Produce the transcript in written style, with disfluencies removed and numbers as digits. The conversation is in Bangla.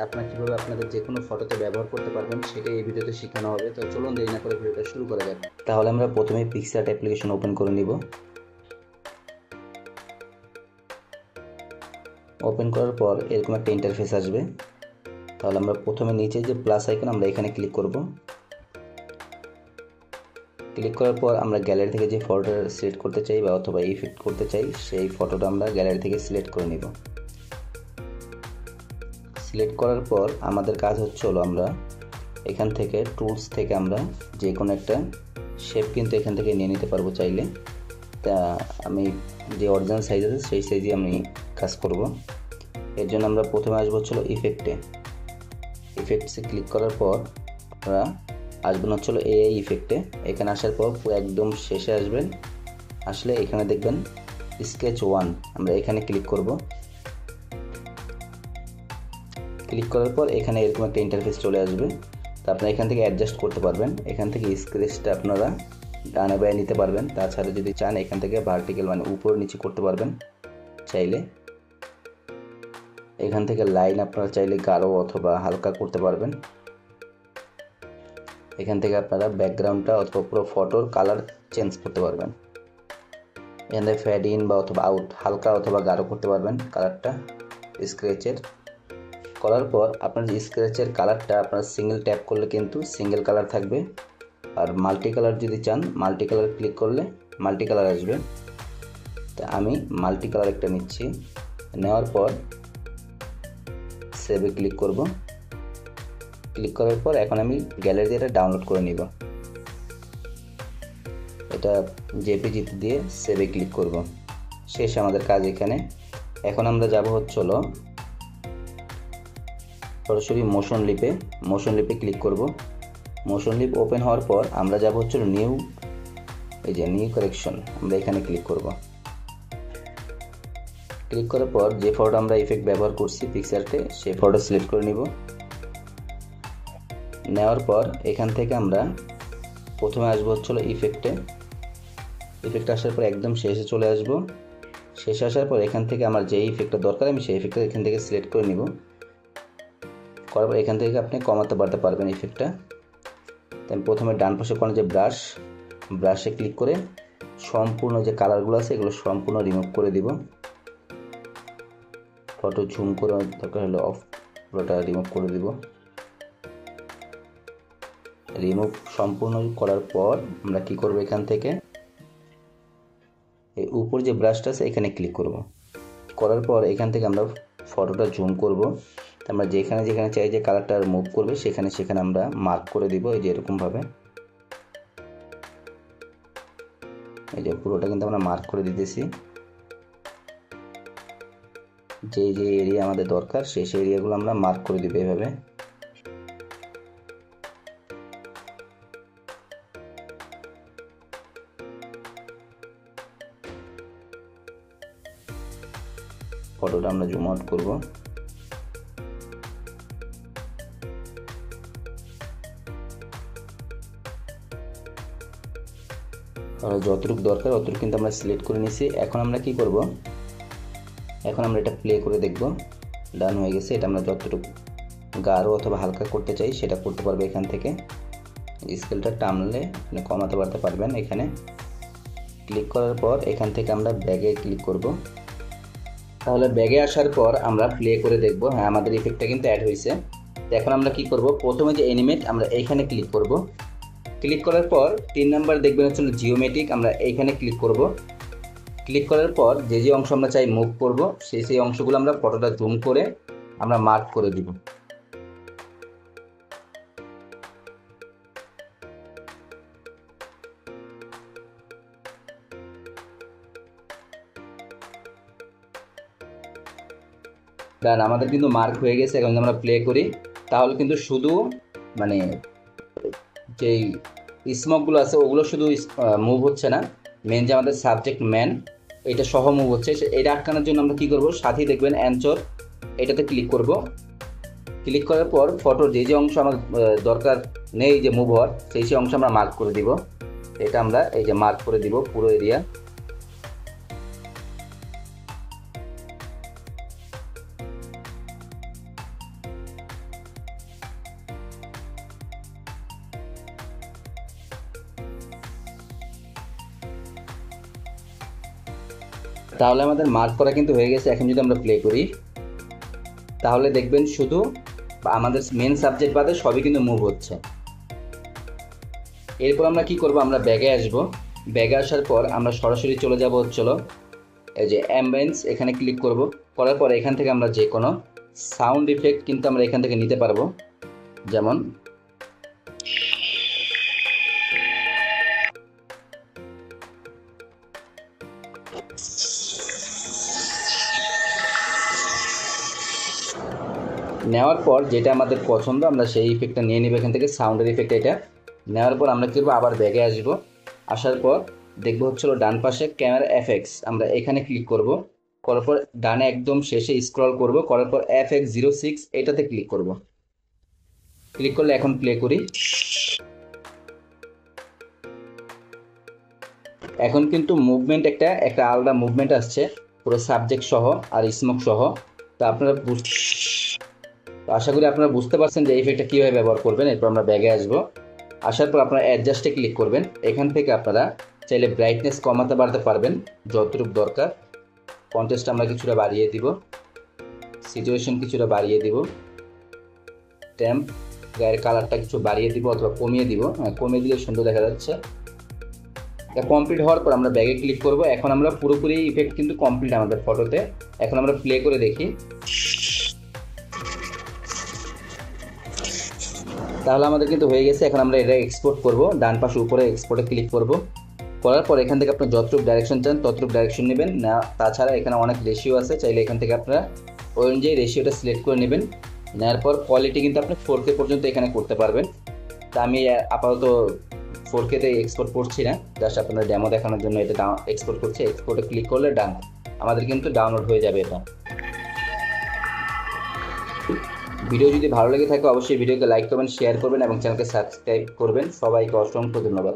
আপনারা কীভাবে আপনাদের যে কোনো ফটোতে ব্যবহার করতে পারবেন সেটাই এই ভিডিওতে শেখানো হবে। তো চলুন দেরি না করে ভিডিওটা শুরু করা যাক। তাহলে আমরা প্রথমে পিক্সআর্ট অ্যাপ্লিকেশন ওপেন করে নিব। ওপেন করার পর এরকম একটা ইন্টারফেস আসবে। তাহলে আমরা প্রথমে নিচে যে প্লাস আইকন আমরা এখানে ক্লিক করব। ক্লিক করার পর আমরা গ্যালারি থেকে যে ফটোটা সিলেক্ট করতে চাই বা অথবা ইফেক্ট করতে চাই সেই ফটোটা আমরা গ্যালারি থেকে সিলেক্ট করে নিব। সিলেক্ট করার পর আমাদের কাজ হলো আমরা এখান থেকে টুলস থেকে আমরা যে কোনো একটা শেপ কিন্তু এখান থেকে নিয়ে নিতে পারবো চাইলে। তা আমি যে অরিজিনাল সাইজ আছে সেই সাইজে আমি কাজ করব। এর জন্য আমরা প্রথমে আসবো ইফেক্টসে ক্লিক করার পর আমরা আসবেন এআই ইফেক্টে। এখানে আসার পর পুরো একদম শেষে আসবেন। আসলে এখানে দেখবেন স্কেচ 1, আমরা এখানে ক্লিক করব। ক্লিক করার পর এখানে এরকম একটা ইন্টারফেস চলে আসবে। তো আপনারা এখান থেকে অ্যাডজাস্ট করতে পারবেন। এখান থেকে স্কেচটা আপনারা ডানে বায়ে নিতে পারবেন। তাছাড়া যদি চান এখান থেকে ভার্টিক্যাল মানে উপর নিচে করতে পারবেন চাইলে। এখান থেকে লাইন আপনারা চাইলে গাঢ় অথবা হালকা করতে পারবেন। এখান থেকে আপনারা ব্যাকগ্রাউন্ডটা অথবা পুরো ফটোর কালার চেঞ্জ করতে পারবেন। এখান থেকে ফ্যাড ইন বা অথবা আউট হালকা অথবা গাঢ় করতে পারবেন কালারটা। স্ক্র্যাচের করার পর আপনার যে স্ক্র্যাচের কালারটা আপনার সিঙ্গেল ট্যাপ করলে কিন্তু সিঙ্গেল কালার থাকবে। আর মাল্টি কালার যদি চান মাল্টি কালার ক্লিক করলে মাল্টি কালার আসবে। তা আমি মাল্টি কালার একটা নিচ্ছি। নেওয়ার পর সেভে ক্লিক করব। ক্লিক করার পর এখন আমি গ্যালারিতে এটা ডাউনলোড করে নিব। এটা জেপিজি দিয়ে সেভে ক্লিক করব। শেষ আমাদের কাজ এখানে। এখন আমরা যাব সরাসরি মোশন লিপে ক্লিক করব। মোশন লিপ ওপেন হওয়ার পর আমরা যাব নিউ কালেকশন, আমরা এখানে ক্লিক করব। ক্লিক করার পর যে ফটো আমরা ইফেক্ট ব্যবহার করছি পিক্সআর্টে সেই ফটো সিলেক্ট করে নিব। নেওয়ার পর এখান থেকে আমরা প্রথমে আসবো ইফেক্ট আসার পর একদম শেষে চলে আসব। শেষে আসার পর এখান থেকে আমার যে ইফেক্টটা দরকার আমি সেই ইফেক্টটা এখান থেকে সিলেক্ট করে নিব। করার পর এখান থেকে আপনি কমাতে বাড়তে পারবেন ইফেক্টটা। তাই প্রথমে ডান পাশে কোণে যে ব্রাশে ক্লিক করে সম্পূর্ণ যে কালারগুলো আছে এগুলো সম্পূর্ণ রিমুভ করে দিব। ফটো জুম করে দরকার হলে অফ পুরোটা রিমুভ করে দিব। রিমুভ সম্পূর্ণ করার পর আমরা কি করব, এখান থেকে এই উপর যে ব্রাশটা আছে এখানে ক্লিক করব। করার পর এখান থেকে আমরা ফটোটা জুম করব। আমরা যেখানে চাই যে কালারটা মুভ করবে সেখানে আমরা মার্ক করে দিব। এই যে এরকমভাবে এই যে পুরোটা কিন্তু আমরা মার্ক করে দিতেছি। যে এরিয়া আমাদের দরকার সেই এরিয়াগুলো আমরা মার্ক করে দিব এভাবে। ফটোটা আমরা জুম আউট করব। যতটুকু দরকার অতটুকু কিন্তু আমরা সিলেক্ট করে নিয়েছি। এখন আমরা কি করব, এখন আমরা এটা প্লে করে দেখব। ডান হয়ে গেছে। এটা আমরা যতটুকু গাঢ় অথবা হালকা করতে চাই সেটা করতে পারবো। এখান থেকে স্কেলটা টানলে কমাতে বাড়তে পারবেন। এখানে ক্লিক করার পর এখান থেকে আমরা ব্যাগে ক্লিক করব। তাহলে ব্যাগে আসার পর আমরা প্লে করে দেখব। হ্যাঁ, আমাদের ইফেক্টটা কিন্তু অ্যাড হয়েছে। তো এখন আমরা কি করব, প্রথমে যে অ্যানিমেট আমরা এইখানে ক্লিক করব। ক্লিক করার পর 3 নাম্বার দেখবেন জিওমেট্রিক, আমরা এইখানে ক্লিক করব। ক্লিক করার পর যে অংশ আমরা চাই মুভ করব সেই অংশগুলো আমরা ফটোটা জুম করে আমরা মার্ক করে দিব। ডান, আমাদের কিন্তু মার্ক হয়ে গেছে। এখন আমরা প্লে করি তাহলে কিন্তু শুধু মানে যেই স্মোকগুলো আছে ওগুলো শুধু মুভ হচ্ছে না, মেন যে আমাদের সাবজেক্ট ম্যান এটা সহ মুভ হচ্ছে। এটা আটকানোর জন্য আমরা কি করব, সাথেই দেখবেন অ্যানচর এটাতে ক্লিক করব। ক্লিক করার পর ফটোর যে অংশ আমার দরকার নেই যে মুভ হওয়ার সেই অংশ আমরা মার্ক করে দিব। এটা আমরা এই যে মার্ক করে দিব পুরো এরিয়া। তাহলে আমাদের মার্ক করা কিন্তু হয়ে গেছে। এখন যদি আমরা প্লে করি তাহলে দেখবেন শুধু আমাদের মেন সাবজেক্ট বাদে সবই কিন্তু মুভ হচ্ছে। এরপর আমরা কি করব, আমরা ব্যাগে আসব। ব্যাগে আসার পর আমরা সরাসরি চলে যাব হচ্ছিল এই যে অ্যাম্বিয়েন্স, এখানে ক্লিক করব। করার পর এখান থেকে আমরা যে কোনো সাউন্ড ইফেক্ট কিন্তু আমরা এখান থেকে নিতে পারবো। যেমন নেওয়ার পর যেটা আমাদের পছন্দ আমরা সেই ইফেক্টটা নিয়ে নিব এখান থেকে, সাউন্ডের ইফেক্ট। এটা নেওয়ার পর আমরা কি করবো, আবার ব্যাগে আসব। আসার পর দেখবো হচ্ছিল ডান পাশে ক্যামেরা এফএক্স, আমরা এখানে ক্লিক করব। করার পর ডানে একদম শেষে স্ক্রল করব, করার পর FX06 এটাতে ক্লিক করব। ক্লিক করলে এখন প্লে করি। এখন কিন্তু মুভমেন্ট একটা আলাদা মুভমেন্ট আসছে, পুরো সাবজেক্ট সহ আর স্মোক সহ। তো আপনারা আশা করি আপনারা বুঝতে পারছেন যে এই ইফেক্টটা কীভাবে ব্যবহার করবেন। এরপর আমরা ব্যাগে আসবো। আসার পর আপনারা অ্যাডজাস্টে ক্লিক করবেন। এখান থেকে আপনারা চাইলে ব্রাইটনেস কমাতে বাড়তে পারবেন যতটুকু দরকার। কন্ট্রাস্ট আমরা কিছুটা বাড়িয়ে দিব, সিচুয়েশন কিছুটা বাড়িয়ে দিব, ট্যাম্প গায়ের কালারটা কিছু বাড়িয়ে দিব অথবা কমিয়ে দিব। কমিয়ে দিলে সুন্দর দেখা যাচ্ছে। এটা কমপ্লিট হওয়ার পর আমরা ব্যাগে ক্লিক করব। এখন আমরা পুরোপুরি ইফেক্ট কিন্তু কমপ্লিট আমাদের ফটোতে। এখন আমরা প্লে করে দেখি। তাহলে আমাদের কিন্তু হয়ে গেছে। এখন আমরা এটা এক্সপোর্ট করব। ডান পাশে উপরে এক্সপোর্টে ক্লিক করব। করার পর এখান থেকে আপনার যতটুকু ডাইরেকশন চান ততটুকু ডাইরেকশন নেবেন না। তাছাড়া এখানে অনেক রেশিও আছে, চাইলে এখান থেকে আপনারা ওই অনুযায়ী রেশিওটা সিলেক্ট করে নেবেন। নেওয়ার পর কোয়ালিটি কিন্তু আপনি 4K পর্যন্ত এখানে করতে পারবেন। তা আমি আপাতত 4K-তে এক্সপোর্ট করছি না, জাস্ট আপনাদের ডেমো দেখানোর জন্য এটা এক্সপোর্ট করছি। এক্সপোর্টে ক্লিক করলে ডান, আমাদের কিন্তু ডাউনলোড হয়ে যাবে এটা। ভিডিও যদি ভালো লেগে থাকে অবশ্যই ভিডিওকে লাইক করবেন, শেয়ার করবেন এবং চ্যানেলকে সাবস্ক্রাইব করবেন। সবাইকে অসংখ্য ধন্যবাদ।